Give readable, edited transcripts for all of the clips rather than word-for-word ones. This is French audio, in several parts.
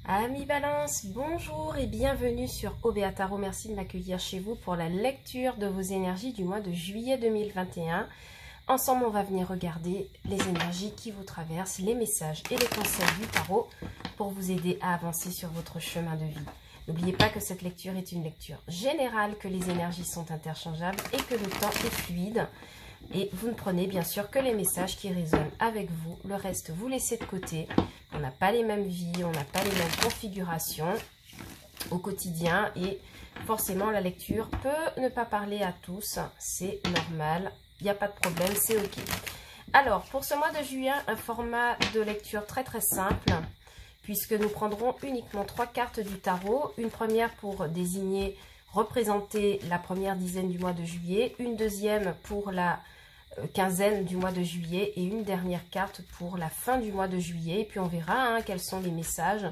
Amis Balance, bonjour et bienvenue sur OBA Tarot. Merci de m'accueillir chez vous pour la lecture de vos énergies du mois de juillet 2021. Ensemble, on va venir regarder les énergies qui vous traversent, les messages et les conseils du tarot pour vous aider à avancer sur votre chemin de vie. N'oubliez pas que cette lecture est une lecture générale, que les énergies sont interchangeables et que le temps est fluide. Et vous ne prenez bien sûr que les messages qui résonnent avec vous. Le reste, vous laissez de côté. On n'a pas les mêmes vies, on n'a pas les mêmes configurations au quotidien. Et forcément, la lecture peut ne pas parler à tous. C'est normal. Il n'y a pas de problème, c'est OK. Alors, pour ce mois de juillet, un format de lecture très simple. Puisque nous prendrons uniquement 3 cartes du tarot. Une première pour désigner, représenter la première dizaine du mois de juillet. Une deuxième pour la quinzaine du mois de juillet. Et une dernière carte pour la fin du mois de juillet. Et puis on verra quels sont les messages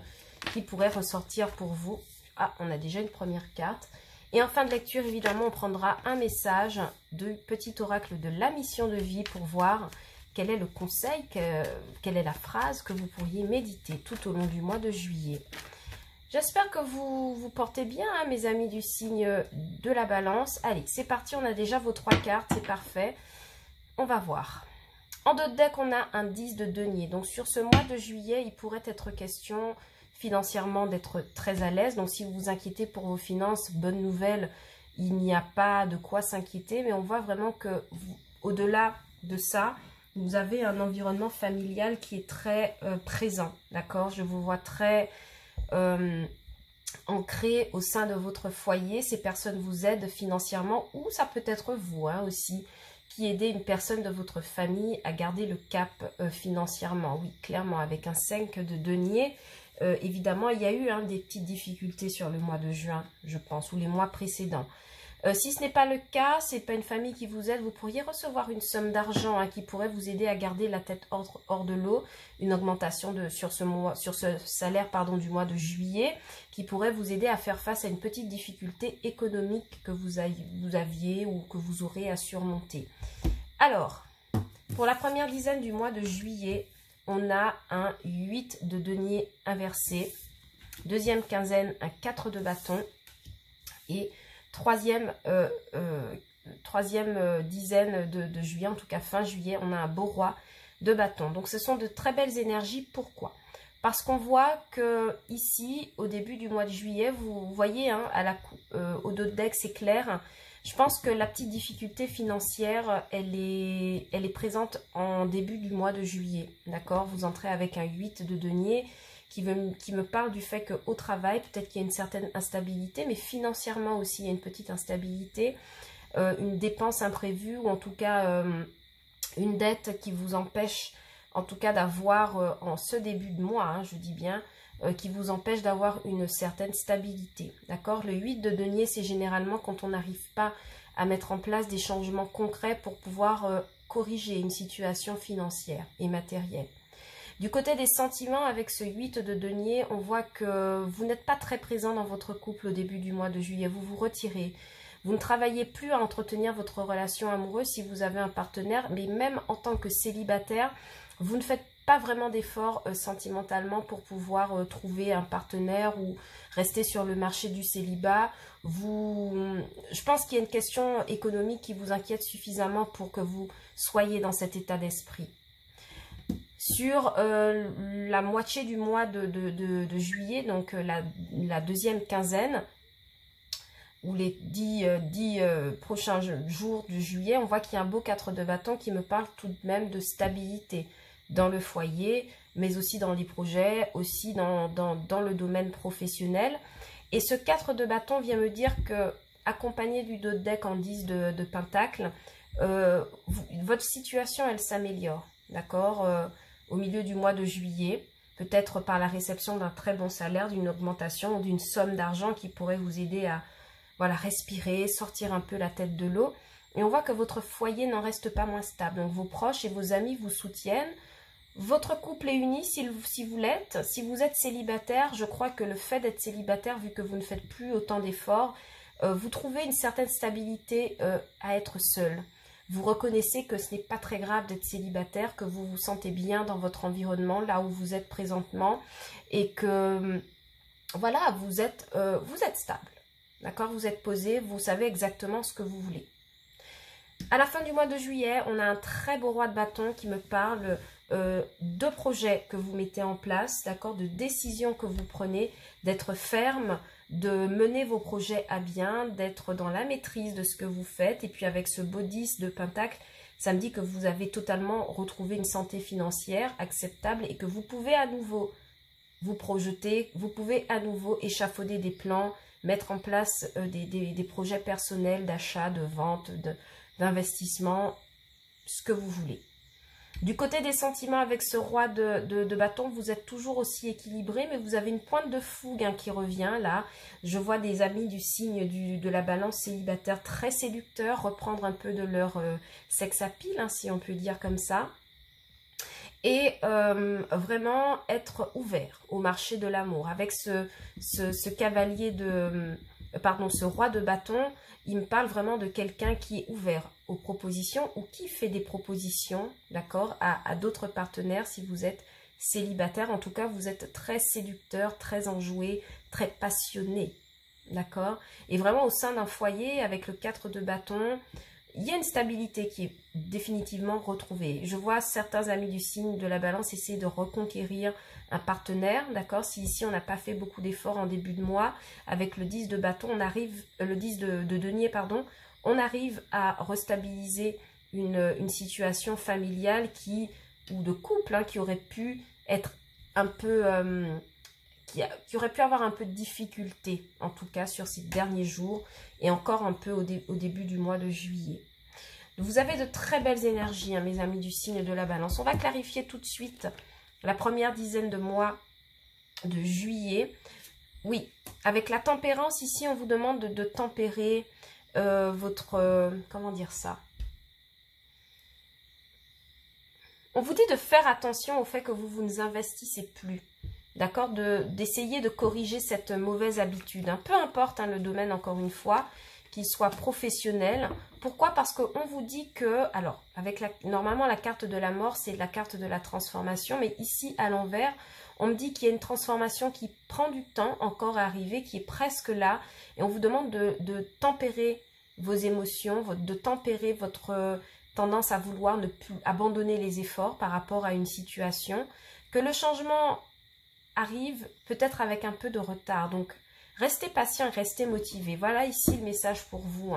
qui pourraient ressortir pour vous. Ah, on a déjà une première carte. Et en fin de lecture, évidemment, on prendra un message du petit oracle de la mission de vie pour voir quel est le conseil, quelle est la phrase que vous pourriez méditer tout au long du mois de juillet. J'espère que vous vous portez bien, mes amis du signe de la balance. Allez, c'est parti, on a déjà vos 3 cartes, c'est parfait. On va voir. En dos de deck, on a un 10 de denier. Donc sur ce mois de juillet, il pourrait être question financièrement d'être très à l'aise. Donc si vous vous inquiétez pour vos finances, bonne nouvelle, il n'y a pas de quoi s'inquiéter. Mais on voit vraiment que au-delà de ça, vous avez un environnement familial qui est très présent, d'accord? Je vous vois très ancré au sein de votre foyer. Ces personnes vous aident financièrement ou ça peut être vous aussi qui aidez une personne de votre famille à garder le cap financièrement. Oui, clairement, avec un 5 de denier, évidemment, il y a eu des petites difficultés sur le mois de juin, je pense, ou les mois précédents. Si ce n'est pas le cas, c'est pas une famille qui vous aide, vous pourriez recevoir une somme d'argent qui pourrait vous aider à garder la tête hors de l'eau, une augmentation sur ce salaire du mois de juillet, qui pourrait vous aider à faire face à une petite difficulté économique que vous aviez ou que vous aurez à surmonter. Alors, pour la première dizaine du mois de juillet, on a un 8 de denier inversé, deuxième quinzaine, un 4 de bâton et troisième dizaine de juillet, en tout cas fin juillet, on a un beau roi de bâton. Donc ce sont de très belles énergies. Pourquoi? Parce qu'on voit que ici, au début du mois de juillet, vous voyez au dos de deck, c'est clair. Je pense que la petite difficulté financière, elle est présente en début du mois de juillet. D'accord? Vous entrez avec un 8 de denier qui me parle du fait qu'au travail, peut-être qu'il y a une certaine instabilité, mais financièrement aussi, il y a une petite instabilité, une dépense imprévue, ou en tout cas une dette qui vous empêche, en tout cas d'avoir, en ce début de mois, je dis bien, qui vous empêche d'avoir une certaine stabilité. D'accord? Le 8 de denier, c'est généralement quand on n'arrive pas à mettre en place des changements concrets pour pouvoir corriger une situation financière et matérielle. Du côté des sentiments, avec ce 8 de denier, on voit que vous n'êtes pas très présent dans votre couple au début du mois de juillet. Vous vous retirez. Vous ne travaillez plus à entretenir votre relation amoureuse si vous avez un partenaire. Mais même en tant que célibataire, vous ne faites pas vraiment d'efforts sentimentalement pour pouvoir trouver un partenaire ou rester sur le marché du célibat. Je pense qu'il y a une question économique qui vous inquiète suffisamment pour que vous soyez dans cet état d'esprit. Sur la moitié du mois de juillet, donc la deuxième quinzaine, ou les 10 prochains jours de juillet, on voit qu'il y a un beau 4 de bâton qui me parle tout de même de stabilité dans le foyer, mais aussi dans les projets, aussi dans le domaine professionnel. Et ce 4 de bâton vient me dire que, accompagné du dos de deck en 10 de pentacle, votre situation, elle s'améliore, d'accord, au milieu du mois de juillet, peut-être par la réception d'un très bon salaire, d'une augmentation ou d'une somme d'argent qui pourrait vous aider à respirer, sortir un peu la tête de l'eau. Et on voit que votre foyer n'en reste pas moins stable. Donc vos proches et vos amis vous soutiennent. Votre couple est uni si vous l'êtes. Si vous êtes célibataire, je crois que le fait d'être célibataire, vu que vous ne faites plus autant d'efforts, vous trouvez une certaine stabilité à être seul. Vous reconnaissez que ce n'est pas très grave d'être célibataire, que vous vous sentez bien dans votre environnement, là où vous êtes présentement, et que voilà, vous êtes stable. D'accord? Vous êtes posé, vous savez exactement ce que vous voulez. À la fin du mois de juillet, on a un très beau roi de bâton qui me parle de projets que vous mettez en place, d'accord, de décisions que vous prenez, d'être ferme, de mener vos projets à bien, d'être dans la maîtrise de ce que vous faites. Et puis avec ce beau 10 de Pentacle, ça me dit que vous avez totalement retrouvé une santé financière acceptable et que vous pouvez à nouveau vous projeter, vous pouvez à nouveau échafauder des plans, mettre en place des projets personnels d'achat, de vente, d'investissement, ce que vous voulez. Du côté des sentiments, avec ce roi de bâton, vous êtes toujours aussi équilibré, mais vous avez une pointe de fougue qui revient là. Je vois des amis du signe de la balance célibataire très séducteurs reprendre un peu de leur sex appeal, si on peut dire comme ça. Et vraiment être ouvert au marché de l'amour. Avec ce cavalier ce roi de bâton, il me parle vraiment de quelqu'un qui est ouvert aux propositions ou qui fait des propositions, d'accord, à d'autres partenaires si vous êtes célibataire. En tout cas, vous êtes très séducteur, très enjoué, très passionné, d'accord. Et vraiment au sein d'un foyer, avec le 4 de bâton, il y a une stabilité qui est définitivement retrouvée. Je vois certains amis du signe de la balance essayer de reconquérir un partenaire, d'accord. Si ici on n'a pas fait beaucoup d'efforts en début de mois, avec le 10 de bâton, on arrive, le 10 de denier, pardon, on arrive à restabiliser une situation familiale ou de couple qui aurait pu être un peu... qui aurait pu avoir un peu de difficulté, en tout cas sur ces derniers jours, et encore un peu au début du mois de juillet. Vous avez de très belles énergies, mes amis du signe de la balance. On va clarifier tout de suite la première dizaine de mois de juillet. Oui, avec la tempérance, ici, on vous demande de tempérer votre... comment dire ça? On vous dit de faire attention au fait que vous ne investissez plus. D'accord, d'essayer de corriger cette mauvaise habitude. Peu importe le domaine, encore une fois, qu'il soit professionnel. Pourquoi? Parce qu'on vous dit que, alors, normalement la carte de la mort, c'est la carte de la transformation, mais ici, à l'envers, on me dit qu'il y a une transformation qui prend du temps encore à arriver, qui est presque là, et on vous demande de tempérer vos émotions, de tempérer votre tendance à vouloir ne plus abandonner les efforts par rapport à une situation, que le changement arrive peut-être avec un peu de retard. Donc, restez patient, restez motivé. Voilà ici le message pour vous,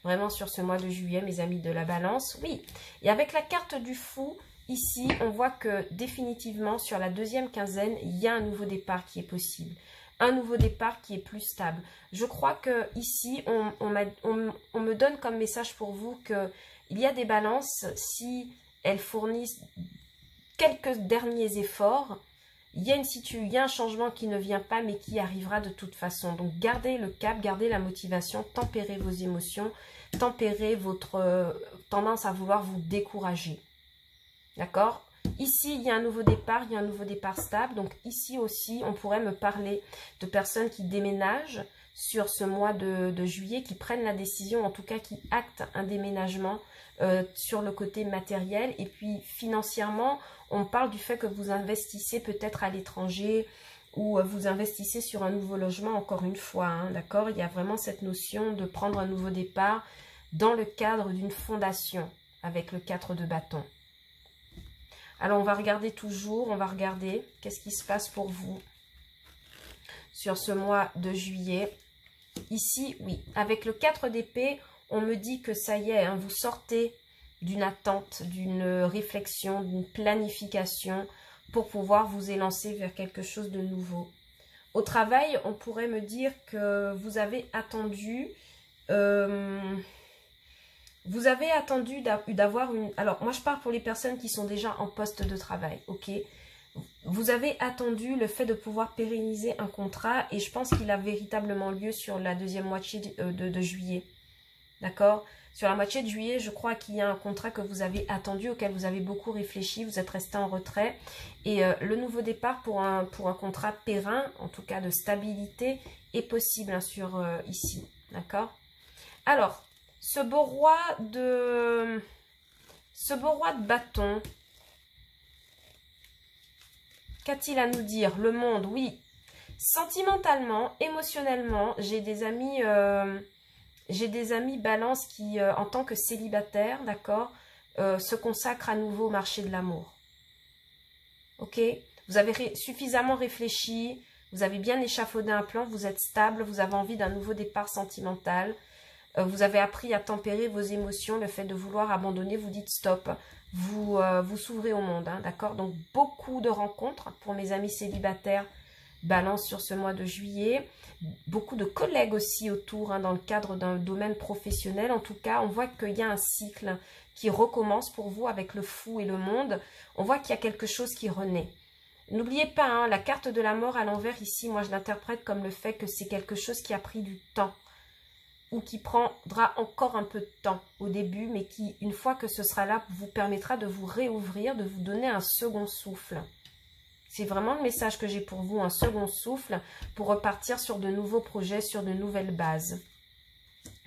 vraiment sur ce mois de juillet, mes amis de la balance. Oui, et avec la carte du fou, ici, on voit que définitivement, sur la deuxième quinzaine, il y a un nouveau départ qui est possible. Un nouveau départ qui est plus stable. Je crois que ici, on me donne comme message pour vous qu'il y a des balances, si elles fournissent quelques derniers efforts, il y a un changement qui ne vient pas, mais qui arrivera de toute façon. Donc, gardez le cap, gardez la motivation, tempérez vos émotions, tempérez votre tendance à vouloir vous décourager. D'accord? Ici, il y a un nouveau départ, il y a un nouveau départ stable. Donc, ici aussi, on pourrait me parler de personnes qui déménagent sur ce mois de juillet, qui prennent la décision, en tout cas qui actent un déménagement sur le côté matériel. Et puis, financièrement, on parle du fait que vous investissez peut-être à l'étranger ou vous investissez sur un nouveau logement, encore une fois, d'accord? Il y a vraiment cette notion de prendre un nouveau départ dans le cadre d'une fondation avec le 4 de bâton. Alors, on va regarder toujours, qu'est-ce qui se passe pour vous sur ce mois de juillet. Ici, oui, avec le 4 d'épée, on me dit que ça y est, vous sortez d'une attente, d'une réflexion, d'une planification pour pouvoir vous élancer vers quelque chose de nouveau. Au travail, on pourrait me dire que vous avez attendu d'avoir une... Alors, moi, je parle pour les personnes qui sont déjà en poste de travail, ok? Vous avez attendu le fait de pouvoir pérenniser un contrat et je pense qu'il a véritablement lieu sur la deuxième moitié de juillet, d'accord? Sur la moitié de juillet, je crois qu'il y a un contrat que vous avez attendu, auquel vous avez beaucoup réfléchi, vous êtes resté en retrait. Et le nouveau départ pour un contrat périn, en tout cas de stabilité, est possible ici, d'accord? Alors, ce beau roi de bâton, qu'a-t-il à nous dire? Le monde, oui. Sentimentalement, émotionnellement, j'ai des amis balance qui, en tant que célibataires, d'accord, se consacrent à nouveau au marché de l'amour. Ok? Vous avez suffisamment réfléchi, vous avez bien échafaudé un plan, vous êtes stable, vous avez envie d'un nouveau départ sentimental. Vous avez appris à tempérer vos émotions, le fait de vouloir abandonner, vous dites stop. Vous s'ouvrez au monde, hein, d'accord? Donc, beaucoup de rencontres pour mes amis célibataires, balance sur ce mois de juillet. Beaucoup de collègues aussi autour, hein, dans le cadre d'un domaine professionnel. En tout cas, on voit qu'il y a un cycle qui recommence pour vous avec le fou et le monde. On voit qu'il y a quelque chose qui renaît. N'oubliez pas, hein, la carte de la mort à l'envers ici, moi je l'interprète comme le fait que c'est quelque chose qui a pris du temps ou qui prendra encore un peu de temps au début, mais qui, une fois que ce sera là, vous permettra de vous réouvrir, de vous donner un second souffle. C'est vraiment le message que j'ai pour vous, un second souffle pour repartir sur de nouveaux projets, sur de nouvelles bases.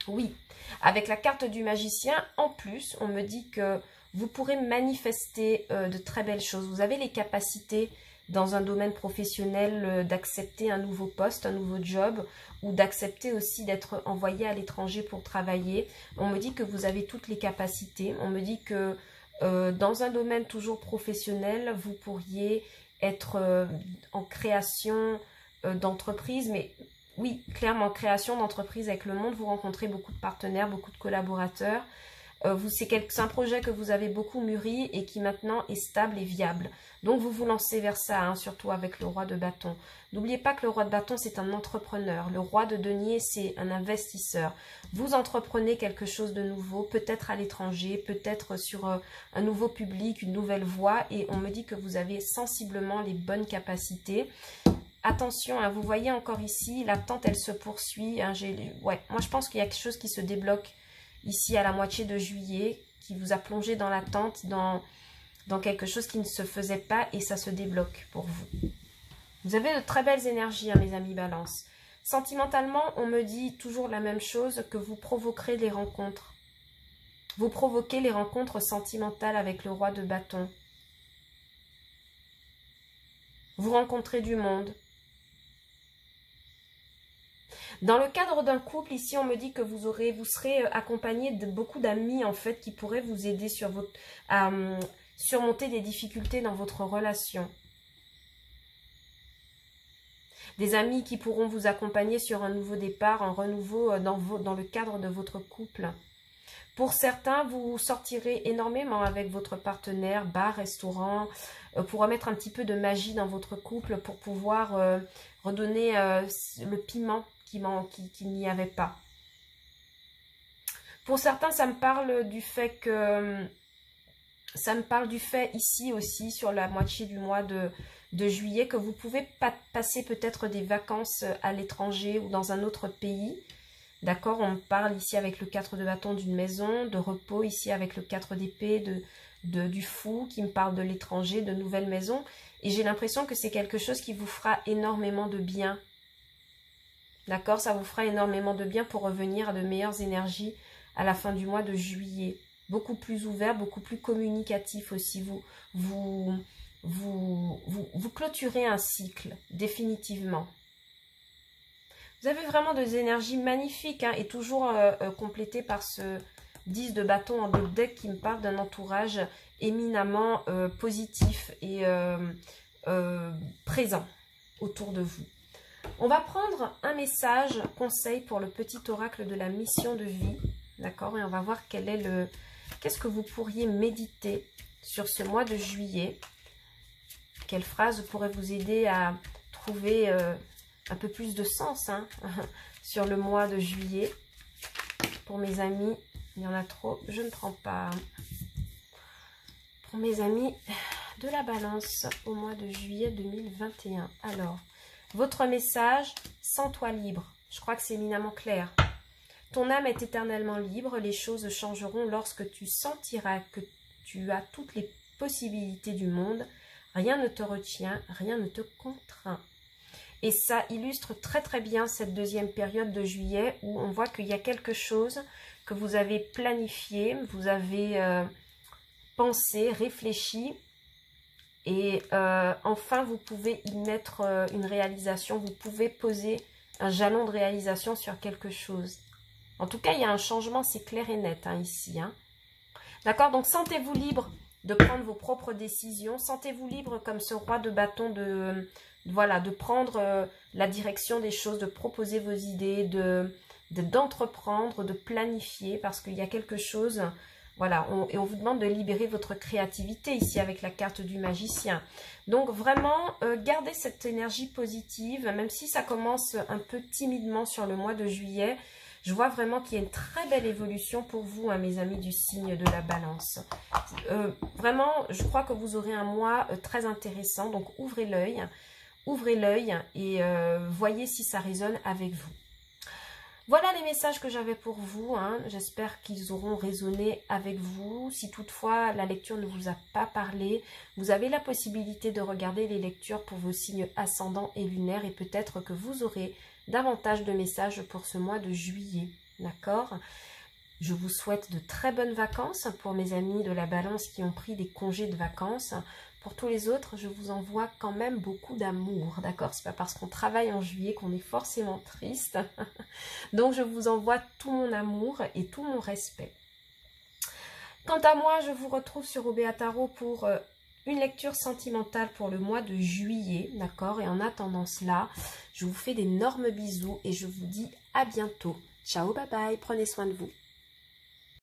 Oui, avec la carte du magicien, en plus, on me dit que vous pourrez manifester de très belles choses. Vous avez les capacités dans un domaine professionnel d'accepter un nouveau poste, un nouveau job, ou d'accepter aussi d'être envoyé à l'étranger pour travailler. On me dit que vous avez toutes les capacités. On me dit que dans un domaine toujours professionnel, vous pourriez être en création d'entreprise, mais oui, clairement, création d'entreprise avec le monde. Vous rencontrez beaucoup de partenaires, beaucoup de collaborateurs. C'est un projet que vous avez beaucoup mûri et qui maintenant est stable et viable. Donc, vous vous lancez vers ça, hein, surtout avec le roi de bâton. N'oubliez pas que le roi de bâton, c'est un entrepreneur. Le roi de denier, c'est un investisseur. Vous entreprenez quelque chose de nouveau, peut-être à l'étranger, peut-être sur un nouveau public, une nouvelle voie. Et on me dit que vous avez sensiblement les bonnes capacités. Attention, hein, vous voyez encore ici, l'attente, elle se poursuit. Hein, moi, je pense qu'il y a quelque chose qui se débloque ici à la moitié de juillet, qui vous a plongé dans l'attente, dans quelque chose qui ne se faisait pas et ça se débloque pour vous. Vous avez de très belles énergies, hein, mes amis balance. Sentimentalement, on me dit toujours la même chose, que vous provoquerez les rencontres. Vous provoquez les rencontres sentimentales avec le roi de bâton. Vous rencontrez du monde. Dans le cadre d'un couple, ici, on me dit que vous serez accompagné de beaucoup d'amis, en fait, qui pourraient vous aider à surmonter des difficultés dans votre relation. Des amis qui pourront vous accompagner sur un nouveau départ, un renouveau dans le cadre de votre couple. Pour certains, vous sortirez énormément avec votre partenaire, bar, restaurant, pour remettre un petit peu de magie dans votre couple, pour pouvoir redonner le piment qu'il n'y avait pas. Pour certains, ça me parle du fait ici aussi, sur la moitié du mois de juillet, que vous pouvez passer peut-être des vacances à l'étranger ou dans un autre pays. D'accord, on parle ici avec le 4 de bâton d'une maison, de repos, ici avec le 4 d'épée, du fou, qui me parle de l'étranger, de nouvelles maisons. Et j'ai l'impression que c'est quelque chose qui vous fera énormément de bien. D'accord, ça vous fera énormément de bien pour revenir à de meilleures énergies à la fin du mois de juillet. Beaucoup plus ouvert, beaucoup plus communicatif aussi. Vous clôturez un cycle, définitivement. Vous avez vraiment des énergies magnifiques, hein, et toujours complétées par ce 10 de bâton en dos de deck qui me parle d'un entourage éminemment positif et présent autour de vous. On va prendre un message, conseil pour le petit oracle de la mission de vie, d'accord, et on va voir qu'est-ce que vous pourriez méditer sur ce mois de juillet. Quelle phrase pourrait vous aider à trouver un peu plus de sens, hein, sur le mois de juillet. Pour mes amis, il y en a trop, je ne prends pas. Pour mes amis de la balance au mois de juillet 2021. Alors, votre message, sens-toi libre. Je crois que c'est éminemment clair. Ton âme est éternellement libre. Les choses changeront lorsque tu sentiras que tu as toutes les possibilités du monde. Rien ne te retient, rien ne te contraint. Et ça illustre très très bien cette deuxième période de juillet où on voit qu'il y a quelque chose que vous avez planifié, vous avez pensé, réfléchi Et enfin, vous pouvez y mettre une réalisation. Vous pouvez poser un jalon de réalisation sur quelque chose. En tout cas, il y a un changement, c'est clair et net hein, ici. Hein. D'accord? Donc, sentez-vous libre de prendre vos propres décisions. Sentez-vous libre, comme ce roi de bâton, voilà, de prendre la direction des choses, de proposer vos idées, d'entreprendre, de planifier, parce qu'il y a quelque chose, voilà, et on vous demande de libérer votre créativité ici avec la carte du magicien. Donc vraiment, gardez cette énergie positive, même si ça commence un peu timidement sur le mois de juillet. Je vois vraiment qu'il y a une très belle évolution pour vous, hein, mes amis du signe de la balance. Vraiment, je crois que vous aurez un mois très intéressant, donc ouvrez l'œil et voyez si ça résonne avec vous. Voilà les messages que j'avais pour vous. Hein. J'espère qu'ils auront résonné avec vous. Si toutefois la lecture ne vous a pas parlé, vous avez la possibilité de regarder les lectures pour vos signes ascendants et lunaires et peut-être que vous aurez davantage de messages pour ce mois de juillet. D'accord ? Je vous souhaite de très bonnes vacances pour mes amis de la balance qui ont pris des congés de vacances. Pour tous les autres, je vous envoie quand même beaucoup d'amour, d'accord? C'est pas parce qu'on travaille en juillet qu'on est forcément triste. Donc, je vous envoie tout mon amour et tout mon respect. Quant à moi, je vous retrouve sur Obéa Tarot pour une lecture sentimentale pour le mois de juillet, d'accord? Et en attendant cela, je vous fais d'énormes bisous et je vous dis à bientôt. Ciao, bye bye, prenez soin de vous.